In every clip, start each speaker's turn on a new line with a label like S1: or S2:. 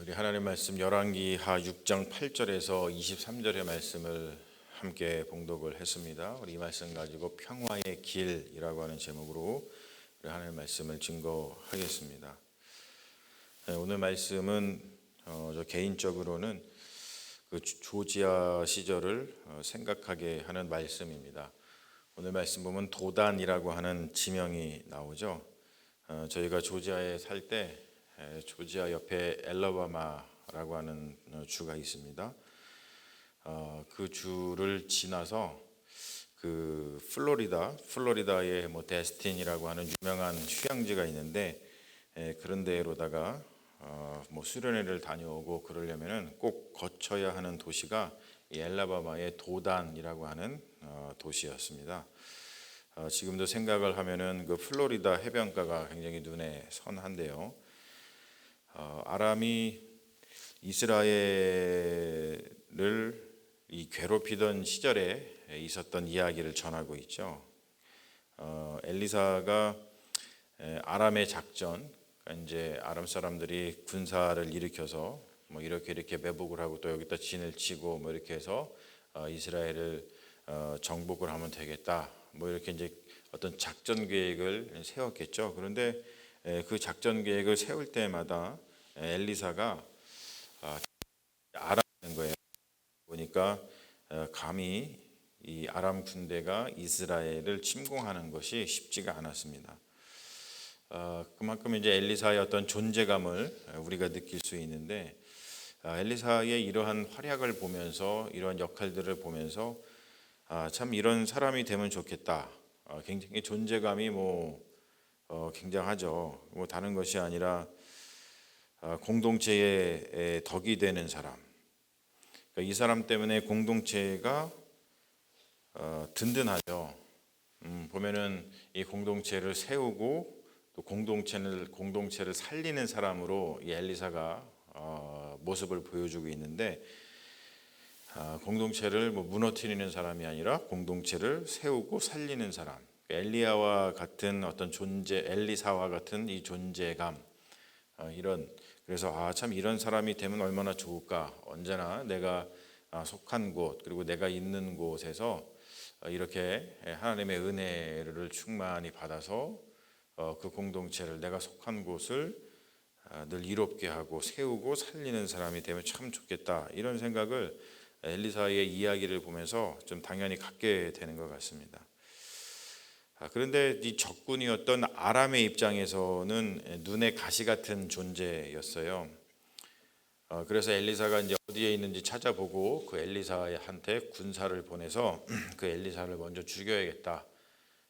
S1: 우리 하나님 말씀 열왕기하 6장 8절에서 23절의 말씀을 함께 봉독을 했습니다. 우리 이 말씀 가지고 평화의 길이라고 하는 제목으로 우리 하나님 말씀을 증거하겠습니다. 오늘 말씀은 저 개인적으로는 그 조지아 시절을 생각하게 하는 말씀입니다. 오늘 말씀 보면 도단이라고 하는 지명이 나오죠. 저희가 조지아에 살 때 조지아 옆에 엘라바마라고 하는 주가 있습니다. 그 주를 지나서 그 플로리다의 뭐 데스틴이라고 하는 유명한 휴양지가 있는데 그런 데로다가 뭐 수련회를 다녀오고 그러려면은 꼭 거쳐야 하는 도시가 이 엘라바마의 도단이라고 하는 도시였습니다. 지금도 생각을 하면은 그 플로리다 해변가가 굉장히 눈에 선한데요. 아람이 이스라엘을 이 괴롭히던 시절에 있었던 이야기를 전하고 있죠. 엘리사가 아람의 작전, 그러니까 이제 아람 사람들이 군사를 일으켜서 뭐 이렇게 매복을 하고 또 여기다 진을 치고 뭐 이렇게 해서 이스라엘을 정복을 하면 되겠다. 뭐 이렇게 이제 어떤 작전 계획을 세웠겠죠. 그런데 그 작전 계획을 세울 때마다 엘리사가 아람인 거예요. 보니까 감히 이 아람 군대가 이스라엘을 침공하는 것이 쉽지가 않았습니다. 그만큼 이제 엘리사의 어떤 존재감을 우리가 느낄 수 있는데 엘리사의 이러한 활약을 보면서 이러한 역할들을 보면서 참 이런 사람이 되면 좋겠다. 굉장히 존재감이 굉장하죠. 뭐 다른 것이 아니라 공동체의 덕이 되는 사람. 그러니까 이 사람 때문에 공동체가 든든하죠. 보면은 이 공동체를 세우고 또 공동체를 살리는 사람으로 이 엘리사가 모습을 보여주고 있는데 공동체를 무너뜨리는 사람이 아니라 공동체를 세우고 살리는 사람. 엘리야와 같은 어떤 존재, 엘리사와 같은 이 존재감, 그래서 참 이런 사람이 되면 얼마나 좋을까. 언제나 내가 속한 곳 그리고 내가 있는 곳에서 이렇게 하나님의 은혜를 충만히 받아서 그 공동체를 내가 속한 곳을 늘 이롭게 하고 세우고 살리는 사람이 되면 참 좋겠다. 이런 생각을 엘리사의 이야기를 보면서 좀 당연히 갖게 되는 것 같습니다. 그런데 이 적군이었던 아람의 입장에서는 눈의 가시 같은 존재였어요. 그래서 엘리사가 이제 어디에 있는지 찾아보고 그 엘리사한테 군사를 보내서 그 엘리사를 먼저 죽여야겠다.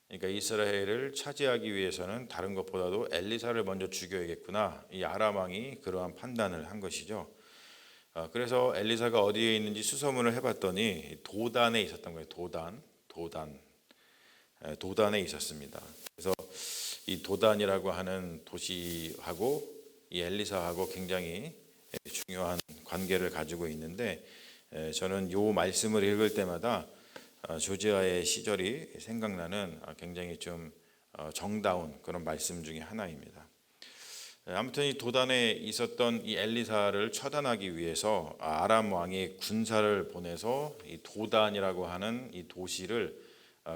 S1: 그러니까 이스라엘을 차지하기 위해서는 다른 것보다도 엘리사를 먼저 죽여야겠구나. 이 아람 왕이 그러한 판단을 한 것이죠. 그래서 엘리사가 어디에 있는지 수소문을 해봤더니 도단에 있었던 거예요. 도단에 있었습니다. 그래서 이 도단이라고 하는 도시하고 이 엘리사하고 굉장히 중요한 관계를 가지고 있는데 저는 이 말씀을 읽을 때마다 조지아의 시절이 생각나는 굉장히 좀 정다운 그런 말씀 중에 하나입니다. 아무튼 이 도단에 있었던 이 엘리사를 처단하기 위해서 아람 왕이 군사를 보내서 이 도단이라고 하는 이 도시를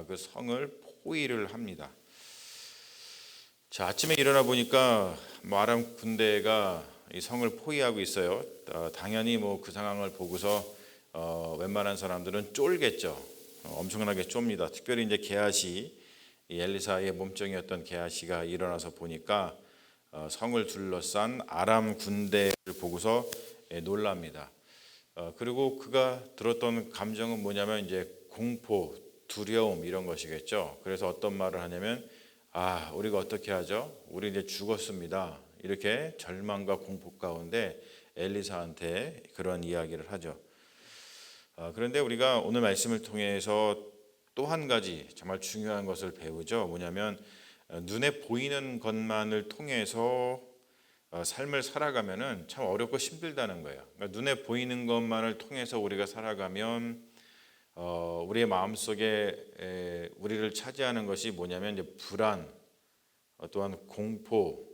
S1: 그 성을 포위를 합니다. 자, 아침에 일어나 보니까 아람 군대가 이 성을 포위하고 있어요. 당연히 그 상황을 보고서 웬만한 사람들은 쫄겠죠. 엄청나게 좁니다. 특별히 이제 게하시, 이 엘리사의 몸종이었던 게하시가 일어나서 보니까 성을 둘러싼 아람 군대를 보고서 놀랍니다. 그리고 그가 들었던 감정은 뭐냐면 이제 공포, 두려움 이런 것이겠죠. 그래서 어떤 말을 하냐면 우리가 어떻게 하죠? 우리 이제 죽었습니다. 이렇게 절망과 공포 가운데 엘리사한테 그런 이야기를 하죠. 그런데 우리가 오늘 말씀을 통해서 또 한 가지 정말 중요한 것을 배우죠. 뭐냐면 눈에 보이는 것만을 통해서 삶을 살아가면은 참 어렵고 힘들다는 거예요. 그러니까 눈에 보이는 것만을 통해서 우리가 살아가면 우리의 마음속에 우리를 차지하는 것이 뭐냐면 이제 불안, 또한 공포,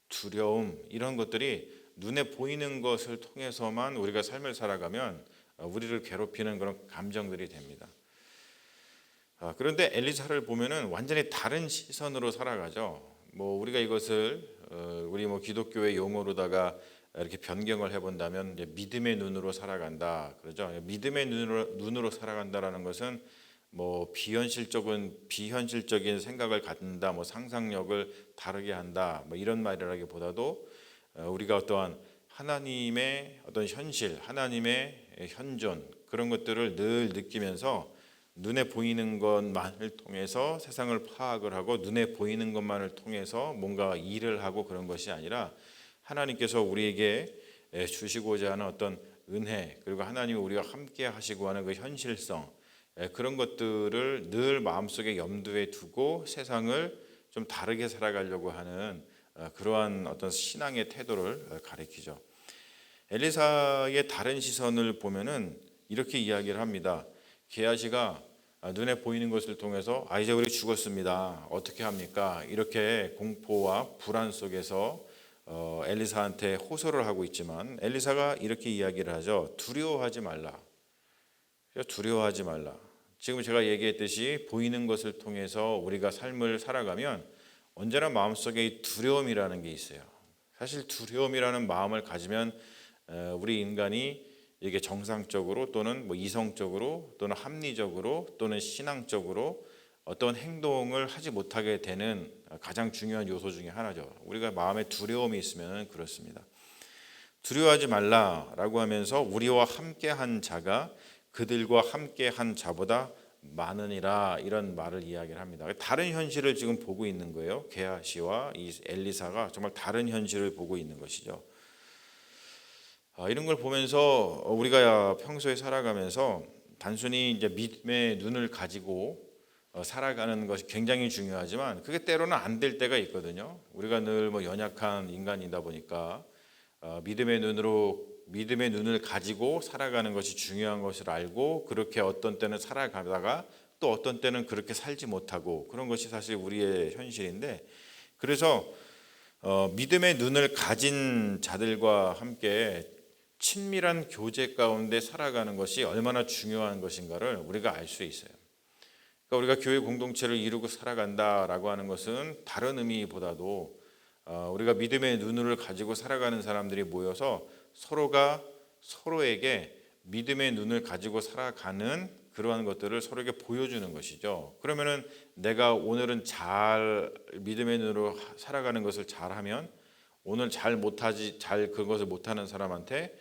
S1: 두려움 이런 것들이 눈에 보이는 것을 통해서만 우리가 삶을 살아가면 우리를 괴롭히는 그런 감정들이 됩니다. 그런데 엘리사를 보면은 완전히 다른 시선으로 살아가죠. 우리가 이것을 우리 기독교의 용어로다가 이렇게 변경을 해본다면 이제 믿음의 눈으로 살아간다 그러죠. 믿음의 눈으로 살아간다라는 것은 비현실적인 생각을 갖는다, 상상력을 다르게 한다, 이런 말이라기보다도 우리가 어떠한 하나님의 어떤 현실, 하나님의 현존 그런 것들을 늘 느끼면서 눈에 보이는 것만을 통해서 세상을 파악을 하고 눈에 보이는 것만을 통해서 뭔가 일을 하고 그런 것이 아니라 하나님께서 우리에게 주시고자 하는 어떤 은혜, 그리고 하나님이 우리가 함께 하시고 하는 그 현실성, 그런 것들을 늘 마음속에 염두에 두고 세상을 좀 다르게 살아가려고 하는 그러한 어떤 신앙의 태도를 가리키죠. 엘리사의 다른 시선을 보면은 이렇게 이야기를 합니다. 게하시가 눈에 보이는 것을 통해서 이제 우리 죽었습니다. 어떻게 합니까? 이렇게 공포와 불안 속에서 엘리사한테 호소를 하고 있지만 엘리사가 이렇게 이야기를 하죠. 두려워하지 말라. 두려워하지 말라. 지금 제가 얘기했듯이 보이는 것을 통해서 우리가 삶을 살아가면 언제나 마음속에 이 두려움이라는 게 있어요. 사실 두려움이라는 마음을 가지면 우리 인간이 이게 정상적으로 또는 이성적으로 또는 합리적으로 또는 신앙적으로 어떤 행동을 하지 못하게 되는 가장 중요한 요소 중에 하나죠. 우리가 마음에 두려움이 있으면 그렇습니다. 두려워하지 말라라고 하면서 우리와 함께한 자가 그들과 함께한 자보다 많으니라, 이런 말을 이야기를 합니다. 다른 현실을 지금 보고 있는 거예요. 게하시와 이 엘리사가 정말 다른 현실을 보고 있는 것이죠. 이런 걸 보면서 우리가 평소에 살아가면서 단순히 이제 믿음의 눈을 가지고 살아가는 것이 굉장히 중요하지만 그게 때로는 안 될 때가 있거든요. 우리가 늘 연약한 인간이다 보니까 믿음의 눈을 가지고 살아가는 것이 중요한 것을 알고 그렇게 어떤 때는 살아가다가 또 어떤 때는 그렇게 살지 못하고 그런 것이 사실 우리의 현실인데, 그래서 믿음의 눈을 가진 자들과 함께 친밀한 교제 가운데 살아가는 것이 얼마나 중요한 것인가를 우리가 알 수 있어요. 그러니까 우리가 교회 공동체를 이루고 살아간다라고 하는 것은 다른 의미보다도 우리가 믿음의 눈을 가지고 살아가는 사람들이 모여서 서로가 서로에게 믿음의 눈을 가지고 살아가는 그러한 것들을 서로에게 보여주는 것이죠. 그러면은 내가 오늘은 잘 믿음의 눈으로 살아가는 것을 잘하면 오늘 잘 그것을 못하는 사람한테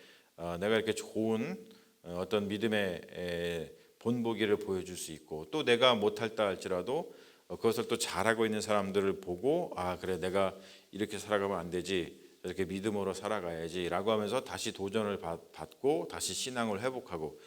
S1: 내가 이렇게 좋은 어떤 믿음의 본보기를 보여줄 수 있고, 또 내가 못할다 할지라도 그것을 또 잘하고 있는 사람들을 보고 그래 내가 이렇게 살아가면 안 되지, 이렇게 믿음으로 살아가야지 라고 하면서 다시 도전을 받고 다시 신앙을 회복하고,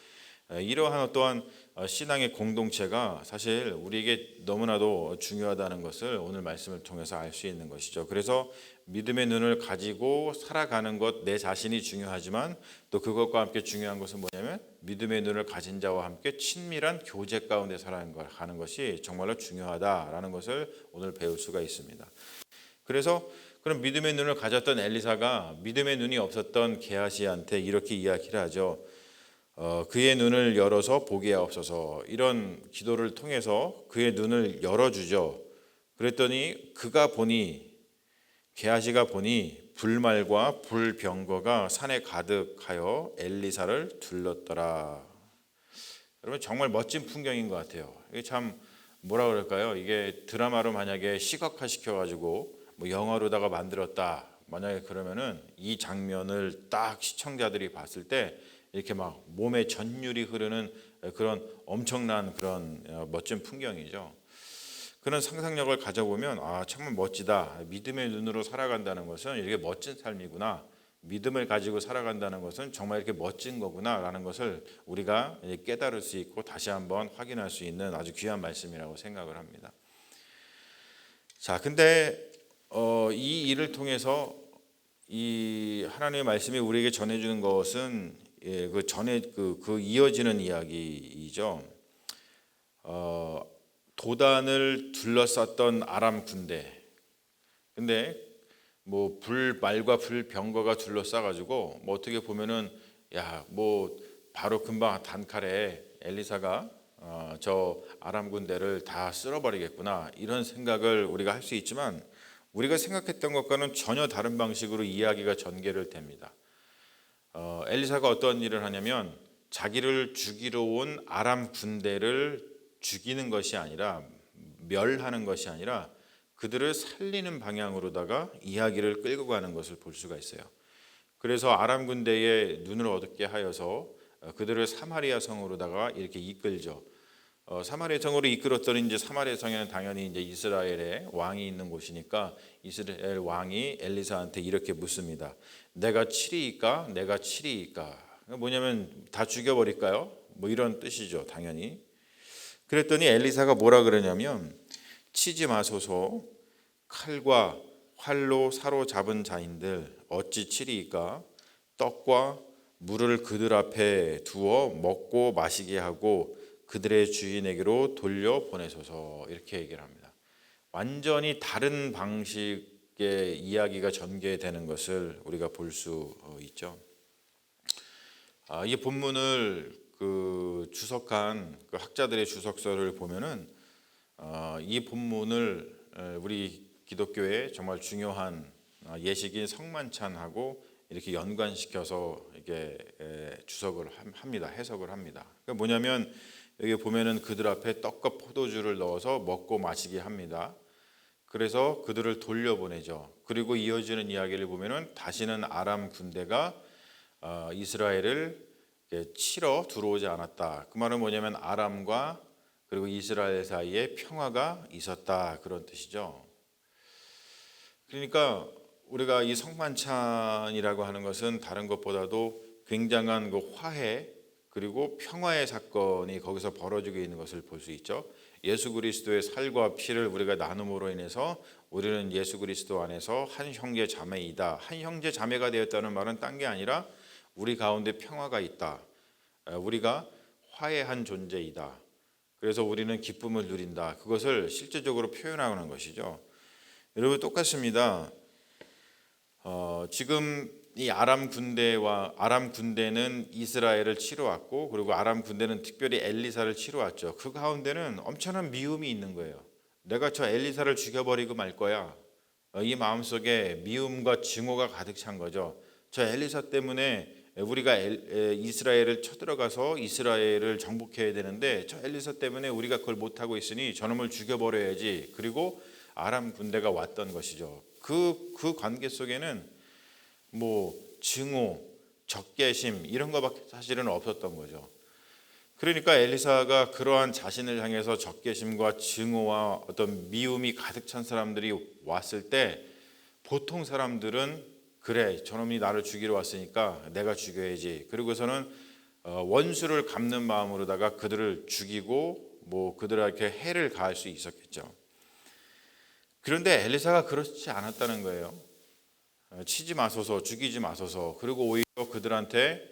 S1: 이러한 또한 신앙의 공동체가 사실 우리에게 너무나도 중요하다는 것을 오늘 말씀을 통해서 알 수 있는 것이죠. 그래서 믿음의 눈을 가지고 살아가는 것 내 자신이 중요하지만 또 그것과 함께 중요한 것은 뭐냐면 믿음의 눈을 가진 자와 함께 친밀한 교제 가운데 살아가는 것이 정말로 중요하다라는 것을 오늘 배울 수가 있습니다. 그래서 그럼 믿음의 눈을 가졌던 엘리사가 믿음의 눈이 없었던 게하시한테 이렇게 이야기를 하죠. 그의 눈을 열어서 보게 하옵소서, 이런 기도를 통해서 그의 눈을 열어주죠. 그랬더니 게하시가 보니 불말과 불병거가 산에 가득하여 엘리사를 둘렀더라. 여러분 정말 멋진 풍경인 것 같아요. 이게 참 뭐라 그럴까요? 이게 드라마로 만약에 시각화 시켜가지고 영화로다가 만들었다, 만약에 그러면은 이 장면을 딱 시청자들이 봤을 때 이렇게 막 몸에 전율이 흐르는 그런 엄청난 그런 멋진 풍경이죠. 그런 상상력을 가져보면 정말 멋지다. 믿음의 눈으로 살아간다는 것은 이렇게 멋진 삶이구나. 믿음을 가지고 살아간다는 것은 정말 이렇게 멋진 거구나라는 것을 우리가 깨달을 수 있고 다시 한번 확인할 수 있는 아주 귀한 말씀이라고 생각을 합니다. 자, 근데 이 일을 통해서 이 하나님의 말씀이 우리에게 전해주는 것은 그 이어지는 이야기이죠. 도단을 둘러쌌던 아람 군대. 근데 뭐 말과 병거가 둘러싸가지고 뭐 어떻게 보면은 야 뭐 바로 금방 단칼에 엘리사가 저 아람 군대를 다 쓸어버리겠구나 이런 생각을 우리가 할 수 있지만 우리가 생각했던 것과는 전혀 다른 방식으로 이야기가 전개를 됩니다. 엘리사가 어떤 일을 하냐면 자기를 죽이러 온 아람 군대를 죽이는 것이 아니라 멸하는 것이 아니라 그들을 살리는 방향으로다가 이야기를 끌고 가는 것을 볼 수가 있어요. 그래서 아람 군대의 눈을 어둡게 하여서 그들을 사마리아 성으로다가 이렇게 이끌죠. 사마리아 성으로 이끌었더니 이제 사마리아 성에는 당연히 이제 이스라엘의 왕이 있는 곳이니까 이스라엘 왕이 엘리사한테 이렇게 묻습니다. 내가 치리이까? 내가 치리이까? 뭐냐면 다 죽여버릴까요? 뭐 이런 뜻이죠, 당연히. 그랬더니 엘리사가 뭐라 그러냐면 치지 마소서. 칼과 활로 사로잡은 자인들 어찌 치리이까? 떡과 물을 그들 앞에 두어 먹고 마시게 하고 그들의 주인에게로 돌려 보내소서. 이렇게 얘기를 합니다. 완전히 다른 방식의 이야기가 전개되는 것을 우리가 볼 수 있죠. 이 본문을 주석한 그 학자들의 주석서를 보면은 이 본문을 우리 기독교의 정말 중요한 예식인 성만찬하고 이렇게 연관시켜서 이게 주석을 합니다. 해석을 합니다. 그러니까 뭐냐면 여기 보면은 그들 앞에 떡과 포도주를 넣어서 먹고 마시게 합니다. 그래서 그들을 돌려보내죠. 그리고 이어지는 이야기를 보면은 다시는 아람 군대가 이스라엘을 치러 들어오지 않았다. 그 말은 뭐냐면 아람과 그리고 이스라엘 사이에 평화가 있었다 그런 뜻이죠. 그러니까 우리가 이 성만찬이라고 하는 것은 다른 것보다도 굉장한 그 화해 그리고 평화의 사건이 거기서 벌어지고 있는 것을 볼 수 있죠. 예수 그리스도의 살과 피를 우리가 나눔으로 인해서 우리는 예수 그리스도 안에서 한 형제 자매이다. 한 형제 자매가 되었다는 말은 딴 게 아니라 우리 가운데 평화가 있다. 우리가 화해한 존재이다. 그래서 우리는 기쁨을 누린다. 그것을 실제적으로 표현하는 것이죠. 여러분 똑같습니다. 지금 이 아람 군대는 이스라엘을 치러 왔고 그리고 아람 군대는 특별히 엘리사를 치러 왔죠. 그 가운데는 엄청난 미움이 있는 거예요. 내가 저 엘리사를 죽여버리고 말 거야. 이 마음속에 미움과 증오가 가득 찬 거죠. 저 엘리사 때문에 우리가 이스라엘을 쳐들어가서 이스라엘을 정복해야 되는데 저 엘리사 때문에 우리가 그걸 못하고 있으니 저놈을 죽여버려야지. 그리고 아람 군대가 왔던 것이죠. 그 관계 속에는 뭐 증오, 적개심 이런 거밖에 사실은 없었던 거죠. 그러니까 엘리사가 그러한 자신을 향해서 적개심과 증오와 어떤 미움이 가득 찬 사람들이 왔을 때 보통 사람들은 그래 저놈이 나를 죽이러 왔으니까 내가 죽여야지. 그리고서는 원수를 갚는 마음으로다가 그들을 죽이고 뭐 그들에게 해를 가할 수 있었겠죠. 그런데 엘리사가 그렇지 않았다는 거예요. 치지 마소서, 죽이지 마소서. 그리고 오히려 그들한테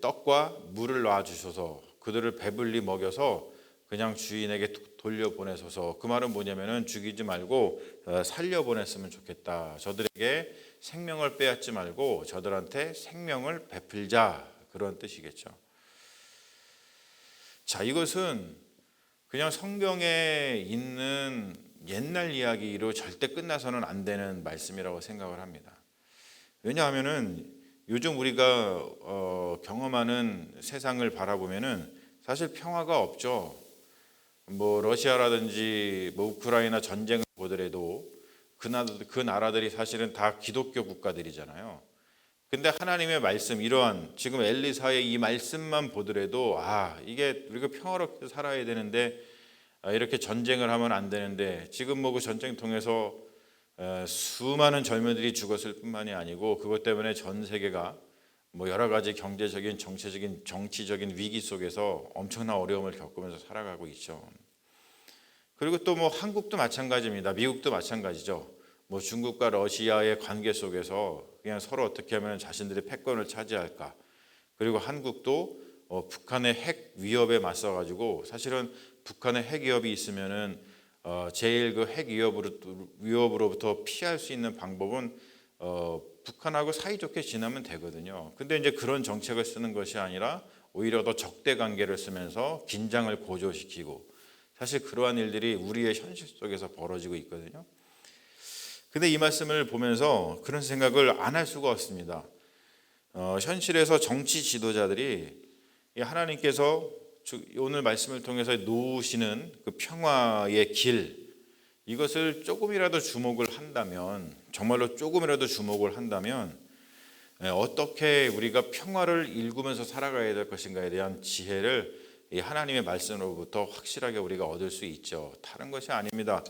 S1: 떡과 물을 놔주셔서 그들을 배불리 먹여서 그냥 주인에게 돌려보내소서. 그 말은 뭐냐면은 죽이지 말고 살려보냈으면 좋겠다. 저들에게 생명을 빼앗지 말고 저들한테 생명을 베풀자. 그런 뜻이겠죠. 자, 이것은 그냥 성경에 있는 옛날 이야기로 절대 끝나서는 안 되는 말씀이라고 생각을 합니다. 왜냐하면은 요즘 우리가 경험하는 세상을 바라보면은 사실 평화가 없죠. 뭐 러시아라든지 뭐 우크라이나 전쟁을 보더라도 그 나라들이 사실은 다 기독교 국가들이잖아요. 근데 하나님의 말씀 이러한 지금 엘리사의 이 말씀만 보더라도 이게 우리가 평화롭게 살아야 되는데 이렇게 전쟁을 하면 안 되는데 지금 뭐 그 전쟁 통해서 수많은 젊은이들이 죽었을 뿐만이 아니고 그것 때문에 전 세계가 뭐 여러 가지 경제적인 정치적인 위기 속에서 엄청난 어려움을 겪으면서 살아가고 있죠. 그리고 또 뭐 한국도 마찬가지입니다. 미국도 마찬가지죠. 뭐 중국과 러시아의 관계 속에서 그냥 서로 어떻게 하면 자신들의 패권을 차지할까. 그리고 한국도 북한의 핵 위협에 맞서 가지고 사실은 북한의 핵 위협이 있으면은 제일 그 핵 위협으로부터 피할 수 있는 방법은 북한하고 사이좋게 지내면 되거든요. 근데 이제 그런 정책을 쓰는 것이 아니라 오히려 더 적대 관계를 쓰면서 긴장을 고조시키고, 사실 그러한 일들이 우리의 현실 속에서 벌어지고 있거든요. 근데 이 말씀을 보면서 그런 생각을 안 할 수가 없습니다. 현실에서 정치 지도자들이 하나님께서 오늘 말씀을 통해서 놓으시는 그 평화의 길, 이것을 조금이라도 주목을 한다면, 정말로 조금이라도 주목을 한다면 어떻게 우리가 평화를 일구면서 살아가야 될 것인가에 대한 지혜를 이 하나님의 말씀으로부터 확실하게 우리가 얻을 수 있죠. 다른 것이 아닙니다.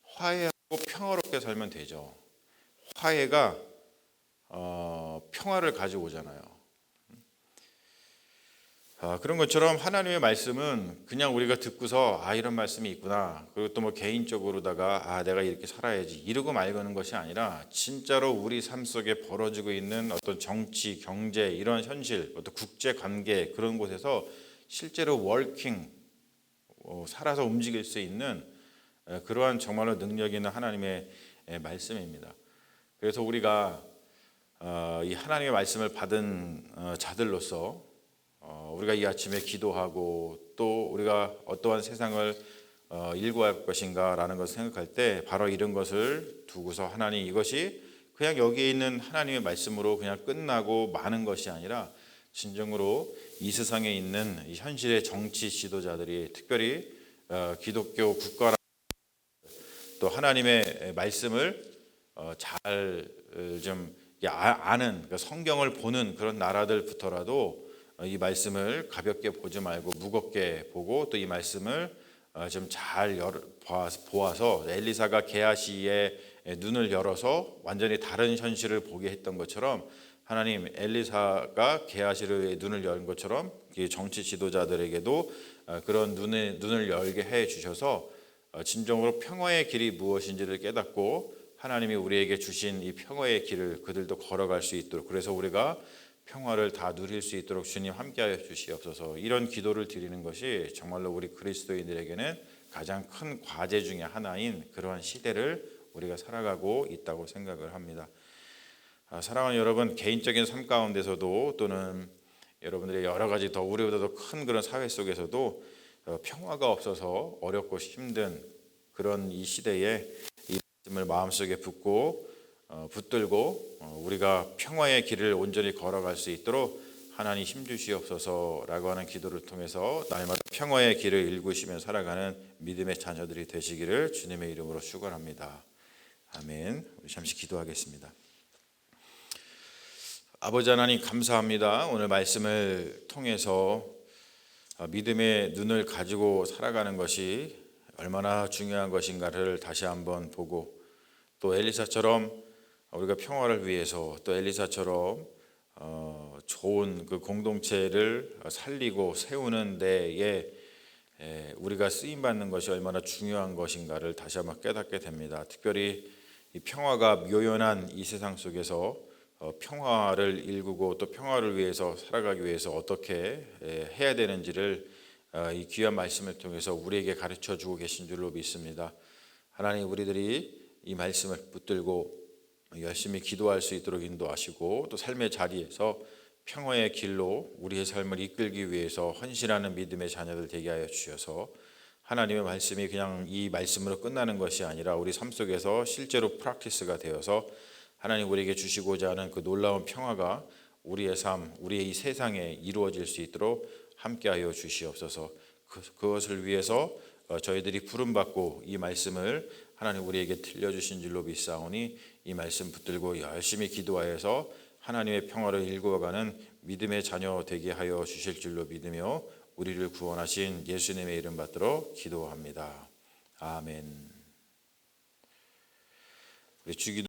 S1: 화해하고 평화롭게 살면 되죠. 화해가 평화를 가져오잖아요. 그런 것처럼 하나님의 말씀은 그냥 우리가 듣고서 이런 말씀이 있구나, 그리고 또 뭐 개인적으로다가 내가 이렇게 살아야지 이러고 말고는 것이 아니라, 진짜로 우리 삶 속에 벌어지고 있는 어떤 정치, 경제, 이런 현실, 어떤 국제 관계, 그런 곳에서 실제로 워킹, 살아서 움직일 수 있는 그러한 정말로 능력 있는 하나님의 말씀입니다. 그래서 우리가 이 하나님의 말씀을 받은 자들로서 우리가 이 아침에 기도하고 또 우리가 어떠한 세상을 일구할 것인가 라는 것을 생각할 때, 바로 이런 것을 두고서 하나님, 이것이 그냥 여기에 있는 하나님의 말씀으로 그냥 끝나고 마는 것이 아니라, 진정으로 이 세상에 있는 이 현실의 정치 지도자들이, 특별히 기독교 국가라 또 하나님의 말씀을 잘 좀 아는, 그러니까 성경을 보는 그런 나라들부터라도 이 말씀을 가볍게 보지 말고 무겁게 보고, 또 이 말씀을 좀 잘 보아서 엘리사가 게하시의 눈을 열어서 완전히 다른 현실을 보게 했던 것처럼, 하나님 엘리사가 게하시의 눈을 연 것처럼 정치 지도자들에게도 그런 눈을 열게 해 주셔서 진정으로 평화의 길이 무엇인지를 깨닫고, 하나님이 우리에게 주신 이 평화의 길을 그들도 걸어갈 수 있도록, 그래서 우리가 평화를 다 누릴 수 있도록 주님 함께하여 주시옵소서. 이런 기도를 드리는 것이 정말로 우리 그리스도인들에게는 가장 큰 과제 중에 하나인 그러한 시대를 우리가 살아가고 있다고 생각을 합니다. 사랑하는 여러분, 개인적인 삶 가운데서도 또는 여러분들의 여러 가지 더 우리보다 더 큰 그런 사회 속에서도 평화가 없어서 어렵고 힘든 그런 이 시대에 이 말씀을 마음속에 붙들고 우리가 평화의 길을 온전히 걸어갈 수 있도록 하나님 힘주시옵소서라고 하는 기도를 통해서 날마다 평화의 길을 일구시며 살아가는 믿음의 자녀들이 되시기를 주님의 이름으로 축원합니다. 아멘. 우리 잠시 기도하겠습니다. 아버지 하나님, 감사합니다. 오늘 말씀을 통해서 믿음의 눈을 가지고 살아가는 것이 얼마나 중요한 것인가를 다시 한번 보고, 또 엘리사처럼 우리가 평화를 위해서, 또 엘리사처럼 좋은 그 공동체를 살리고 세우는 데에 우리가 쓰임받는 것이 얼마나 중요한 것인가를 다시 한번 깨닫게 됩니다. 특별히 이 평화가 묘연한 이 세상 속에서 평화를 일구고 또 평화를 위해서 살아가기 위해서 어떻게 해야 되는지를 이 귀한 말씀을 통해서 우리에게 가르쳐 주고 계신 줄로 믿습니다. 하나님, 우리들이 이 말씀을 붙들고 열심히 기도할 수 있도록 인도하시고, 또 삶의 자리에서 평화의 길로 우리의 삶을 이끌기 위해서 헌신하는 믿음의 자녀들 되게 하여 주셔서, 하나님의 말씀이 그냥 이 말씀으로 끝나는 것이 아니라 우리 삶 속에서 실제로 프랙티스가 되어서 하나님 우리에게 주시고자 하는 그 놀라운 평화가 우리의 삶, 우리의 이 세상에 이루어질 수 있도록 함께하여 주시옵소서. 그것을 위해서 저희들이 부름받고 이 말씀을 하나님 우리에게 들려주신 줄로 믿사오니, 이 말씀 붙들고 열심히 기도하여서 하나님의 평화를 일구어가는 믿음의 자녀 되게 하여 주실 줄로 믿으며 우리를 구원하신 예수님의 이름 받들어 기도합니다. 아멘. 우리 주기도